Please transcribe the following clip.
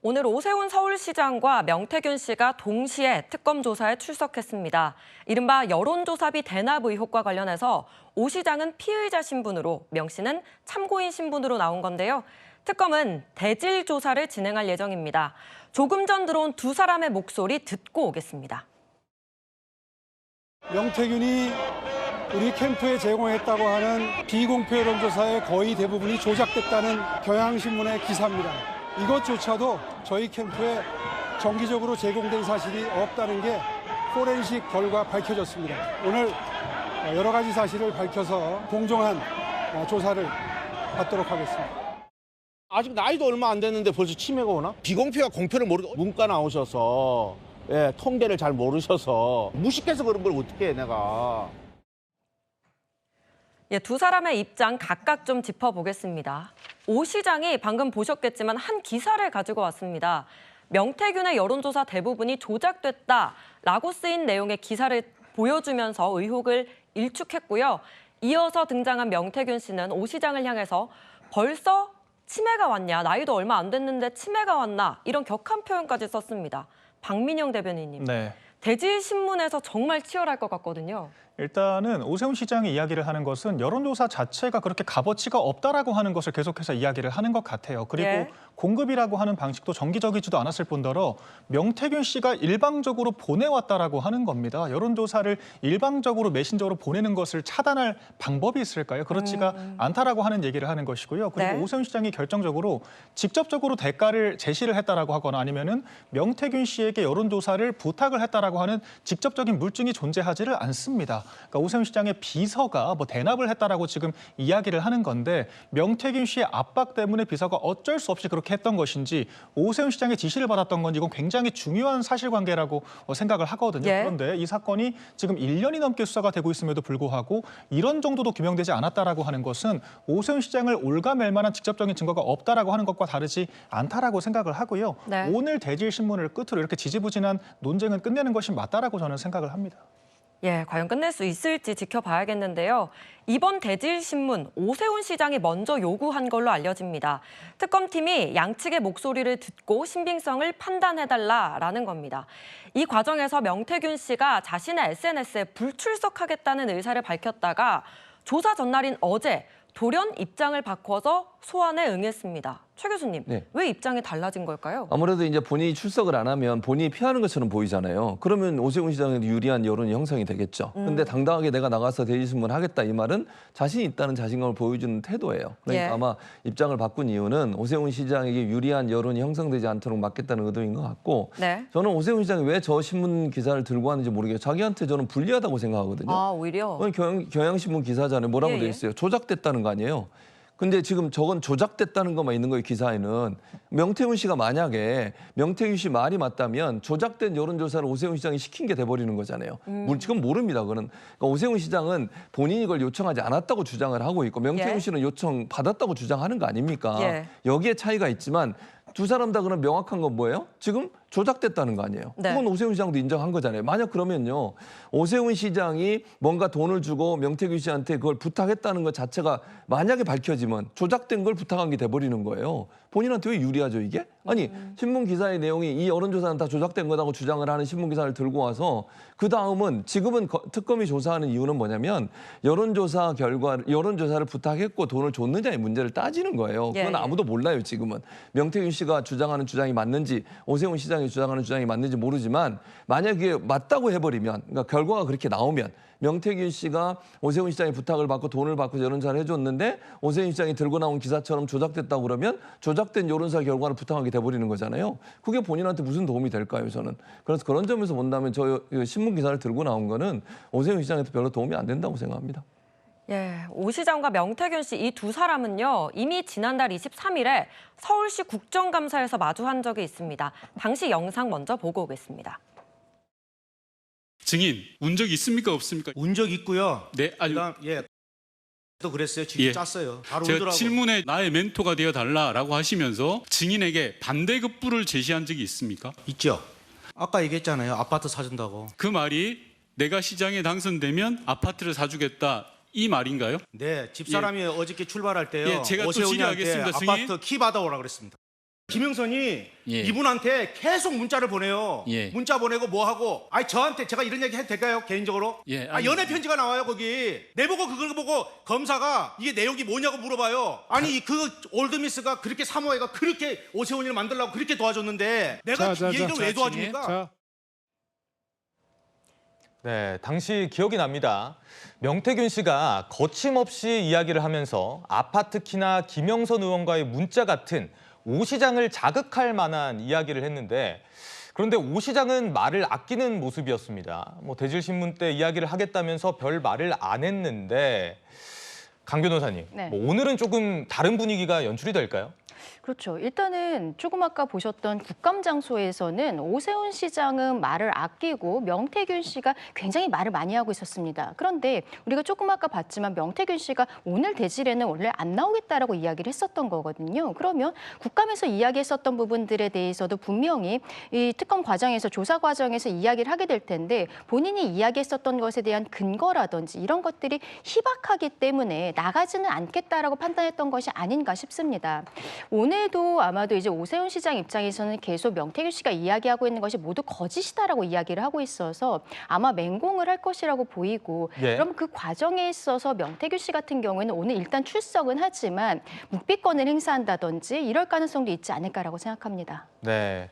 오늘 오세훈 서울시장과 명태균 씨가 동시에 특검 조사에 출석했습니다. 이른바 여론조사비 대납 의혹과 관련해서 오 시장은 피의자 신분으로, 명 씨는 참고인 신분으로 나온 건데요. 특검은 대질 조사를 진행할 예정입니다. 조금 전 들어온 두 사람의 목소리 듣고 오겠습니다. 명태균이 우리 캠프에 제공했다고 하는 비공표 여론조사의 거의 대부분이 조작됐다는 경향신문의 기사입니다. 이것조차도 저희 캠프에 정기적으로 제공된 사실이 없다는 게 포렌식 결과 밝혀졌습니다. 오늘 여러 가지 사실을 밝혀서 공정한 조사를 받도록 하겠습니다. 아직 나이도 얼마 안 됐는데 벌써 치매가 오나? 비공표와 공표를 모르고 문과 나오셔서 통계를 잘 모르셔서 무식해서 그런 걸 어떻게 해 내가. 두 사람의 입장 각각 좀 짚어보겠습니다. 오 시장이 방금 보셨겠지만 한 기사를 가지고 왔습니다. 명태균의 여론조사 대부분이 조작됐다라고 쓰인 내용의 기사를 보여주면서 의혹을 일축했고요. 이어서 등장한 명태균 씨는 오 시장을 향해서 벌써 치매가 왔냐, 나이도 얼마 안 됐는데 치매가 왔나, 이런 격한 표현까지 썼습니다. 박민영 대변인님, 네. 대질신문에서 정말 치열할 것 같거든요. 일단은 오세훈 시장이 이야기를 하는 것은 여론조사 자체가 그렇게 값어치가 없다라고 하는 것을 계속해서 이야기를 하는 것 같아요. 그리고 공급이라고 하는 방식도 정기적이지도 않았을 뿐더러 명태균 씨가 일방적으로 보내왔다라고 하는 겁니다. 여론조사를 일방적으로 메신저로 보내는 것을 차단할 방법이 있을까요? 그렇지가 않다라고 하는 얘기를 하는 것이고요. 그리고 오세훈 시장이 결정적으로 직접적으로 대가를 제시를 했다라고 하거나 아니면은 명태균 씨에게 여론조사를 부탁을 했다라고 하는 직접적인 물증이 존재하지를 않습니다. 그러니까 오세훈 시장의 비서가 대납을 했다라고 지금 이야기를 하는 건데 명태균 씨의 압박 때문에 비서가 어쩔 수 없이 그렇게 했던 것인지 오세훈 시장의 지시를 받았던 건지 이건 굉장히 중요한 사실관계라고 생각을 하거든요. 그런데 이 사건이 지금 1년이 넘게 수사가 되고 있음에도 불구하고 이런 정도도 규명되지 않았다라고 하는 것은 오세훈 시장을 올가맬 만한 직접적인 증거가 없다라고 하는 것과 다르지 않다라고 생각을 하고요. 오늘 대질신문을 끝으로 이렇게 지지부진한 논쟁은 끝내는 것이 맞다라고 저는 생각을 합니다. 과연 끝낼 수 있을지 지켜봐야겠는데요. 이번 대질신문, 오세훈 시장이 먼저 요구한 걸로 알려집니다. 특검팀이 양측의 목소리를 듣고 신빙성을 판단해달라라는 겁니다. 이 과정에서 명태균 씨가 자신의 SNS에 불출석하겠다는 의사를 밝혔다가 조사 전날인 어제 돌연 입장을 바꿔서 소환에 응했습니다. 최 교수님, 왜 입장이 달라진 걸까요? 아무래도 이제 본인이 출석을 안 하면 본인이 피하는 것처럼 보이잖아요. 그러면 오세훈 시장에도 유리한 여론이 형성이 되겠죠. 근데 당당하게 내가 나가서 대질신문 하겠다 이 말은 자신이 있다는 자신감을 보여주는 태도예요. 그러니까 아마 입장을 바꾼 이유는 오세훈 시장에게 유리한 여론이 형성되지 않도록 막겠다는 의도인 것 같고 저는 오세훈 시장이 왜 저 신문 기사를 들고 왔는지 모르겠어요. 자기한테 저는 불리하다고 생각하거든요. 아, 오히려? 경향신문 기사잖아요. 뭐라고 돼 있어요? 조작됐다는 거 아니에요. 근데 지금 저건 조작됐다는 것만 있는 거예요, 기사에는. 명태균 씨가 만약에 명태균 씨 말이 맞다면 조작된 여론조사를 오세훈 시장이 시킨 게 돼버리는 거잖아요. 지금 모릅니다, 그거는. 그러니까 오세훈 시장은 본인이 이걸 요청하지 않았다고 주장을 하고 있고 명태균 씨는 요청 받았다고 주장하는 거 아닙니까? 여기에 차이가 있지만 두 사람 다 그럼 명확한 건 뭐예요? 지금 조작됐다는 거 아니에요. 그건 오세훈 시장도 인정한 거잖아요. 만약 그러면요. 오세훈 시장이 뭔가 돈을 주고 명태균 씨한테 그걸 부탁했다는 것 자체가 만약에 밝혀지면 조작된 걸 부탁한 게 돼버리는 거예요. 본인한테 왜 유리하죠, 이게? 아니, 신문 기사의 내용이 이 여론조사는 다 조작된 거라고 주장을 하는 신문 기사를 들고 와서 그다음은 지금은 특검이 조사하는 이유는 뭐냐면 여론조사를 부탁했고 돈을 줬느냐의 문제를 따지는 거예요. 그건 아무도 몰라요, 지금은. 명태균 씨가 주장하는 주장이 맞는지 오세훈 시장이 주장하는 주장이 맞는지 모르지만 만약에 맞다고 해버리면 그러니까 결과가 그렇게 나오면 명태균 씨가 오세훈 시장의 부탁을 받고 돈을 받고 여론조사를 해줬는데 오세훈 시장이 들고 나온 기사처럼 조작됐다고 그러면 조작된 여론조사 결과를 부탁하게 돼버리는 거잖아요. 그게 본인한테 무슨 도움이 될까요, 저는. 그래서 그런 점에서 본다면 저 신문 기사를 들고 나온 거는 오세훈 시장한테 별로 도움이 안 된다고 생각합니다. 오 시장과 명태균 씨 이 두 사람은요. 이미 지난달 23일에 서울시 국정감사에서 마주한 적이 있습니다. 당시 영상 먼저 보고 오겠습니다. 증인, 운 적 있습니까 없습니까? 운 적 있고요. 네, 아주 또 그랬어요. 직접 짰어요. 바로 제가 울더라고요. 질문에 나의 멘토가 되어 달라라고 하시면서 증인에게 반대급부를 제시한 적이 있습니까? 있죠. 아까 얘기했잖아요. 아파트 사준다고. 그 말이 내가 시장에 당선되면 아파트를 사주겠다 이 말인가요? 네, 집사람이 어저께 출발할 때요. 제가 또 오세훈이한테 질의하겠습니다, 승인. 아파트 키 받아오라 그랬습니다. 김영선이 예. 이분한테 계속 문자를 보내요. 예. 문자 보내고 뭐 하고. 아니 저한테 제가 이런 얘기 해도 될까요? 개인적으로? 예, 아, 연애 편지가 나와요 거기. 내보고 그걸 보고 검사가 이게 내용이 뭐냐고 물어봐요. 아니 그 올드미스가 그렇게 사모해가 그렇게 오세훈이를 만들려고 그렇게 도와줬는데 내가 이 얘기를 왜 도와줍니까? 자, 네, 당시 기억이 납니다. 명태균 씨가 거침없이 이야기를 하면서 아파트 키나 김영선 의원과의 문자 같은 오 시장을 자극할 만한 이야기를 했는데 그런데 오 시장은 말을 아끼는 모습이었습니다. 뭐 대질신문 때 이야기를 하겠다면서 별 말을 안 했는데 강 변호사님, 네. 뭐 오늘은 조금 다른 분위기가 연출이 될까요? 그렇죠. 일단은 조금 아까 보셨던 국감 장소에서는 오세훈 시장은 말을 아끼고 명태균 씨가 굉장히 말을 많이 하고 있었습니다. 그런데 우리가 조금 아까 봤지만 명태균 씨가 오늘 대질에는 원래 안 나오겠다라고 이야기를 했었던 거거든요. 그러면 국감에서 이야기했었던 부분들에 대해서도 분명히 이 특검 과정에서 조사 과정에서 이야기를 하게 될 텐데 본인이 이야기했었던 것에 대한 근거라든지 이런 것들이 희박하기 때문에 나가지는 않겠다라고 판단했던 것이 아닌가 싶습니다. 오늘도 아마도 이제 오세훈 시장 입장에서는 계속 명태균 씨가 이야기하고 있는 것이 모두 거짓이다라고 이야기를 하고 있어서 아마 맹공을 할 것이라고 보이고 예. 그럼 그 과정에 있어서 명태균 씨 같은 경우에는 오늘 일단 출석은 하지만 묵비권을 행사한다든지 이럴 가능성도 있지 않을까라고 생각합니다. 네.